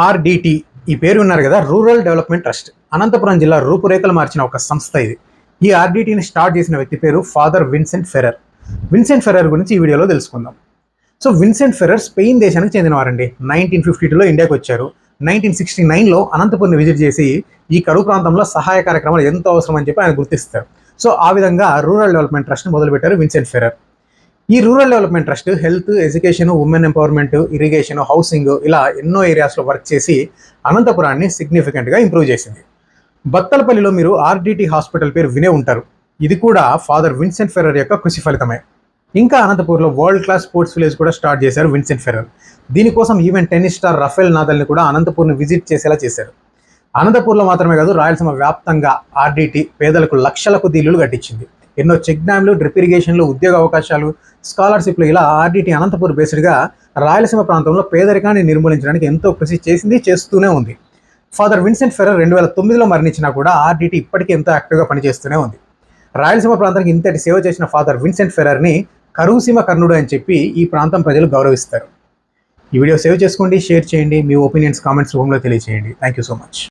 RDT ఈ పేరు ఉన్నారు కదా, రూరల్ డెవలప్మెంట్ ట్రస్ట్. అనంతపురం జిల్లా రూపురేఖలు మార్చిన ఒక సంస్థ ఇది. ఈ ఆర్డిటిని స్టార్ట్ చేసిన వ్యక్తి పేరు father Vincent Ferrer. Vincent Ferrer గురించి ఈ వీడియోలో తెలుసుకుందాం. సో విన్సెంట్ ఫెర్రర్ స్పెయిన్ దేశానికి చెందినవారండి. 1952లో ఇండియాకి వచ్చారు. 1969లో అనంతపురం విజిట్ చేసి ఈ కరువు ప్రాంతంలో సహాయ కార్యక్రమాలు ఎంతో అవసరం అని చెప్పి ఆయన గుర్తిస్తారు. సో ఆ విధంగా రూరల్ డెవలప్మెంట్ ట్రస్ట్ని మొదలుపెట్టారు విన్సెంట్ ఫెర్రర్. ఈ rural development trust health, education, women empowerment, irrigation, housing ఇలా ఎన్నో ఏరియాస్లో వర్క్ చేసి అనంతపురాన్ని సిగ్నిఫికెంట్గా ఇంప్రూవ్ చేసింది. బత్తలపల్లిలో మీరు ఆర్డిటి హాస్పిటల్ పేరు వినే ఉంటారు. ఇది కూడా ఫాదర్ విన్సెంట్ ఫెర్రర్ యొక్క కృషి ఫలితమే. ఇంకా అనంతపూర్లో వరల్డ్ క్లాస్ స్పోర్ట్స్ విలేజ్ కూడా స్టార్ట్ చేశారు విన్సెంట్ ఫెర్రర్. దీనికోసం ఈవెన్ టెన్నిస్ స్టార్ రఫేల్ నాదల్ని కూడా అనంతపూర్ని విజిట్ చేసేలా చేశారు. అనంతపూర్లో మాత్రమే కాదు, రాయలసీమ వ్యాప్తంగా ఆర్డిటి పేదలకు లక్షల కొద్ది ఇల్లులు కట్టించింది. ఎన్నో చెక్ డ్యామ్లు, డ్రిప్ ఇరిగేషన్లు, ఉద్యోగ అవకాశాలు, స్కాలర్షిప్లు ఇలా ఆర్డిటి అనంతపూర్ బేస్డ్గా రాయలసీమ ప్రాంతంలో పేదరికాన్ని నిర్మూలించడానికి ఎంతో కృషి చేసింది, చేస్తూనే ఉంది. ఫాదర్ విన్సెంట్ ఫెర్రర్ 2009లో మరణించినా కూడా ఆర్డిటి ఇప్పటికీ ఎంతో యాక్టివ్గా పనిచేస్తూనే ఉంది. రాయలసీమ ప్రాంతానికి ఇంతటి సేవ చేసిన ఫాదర్ విన్సెంట్ ఫెర్రర్ని కరువుసీమ కర్ణుడు అని చెప్పి ఈ ప్రాంతం ప్రజలు గౌరవిస్తారు. ఈ వీడియో సేవ్ చేసుకోండి, షేర్ చేయండి, మీ ఒపీనియన్స్ కామెంట్స్ రూపంలో తెలియజేయండి. Thank you so much.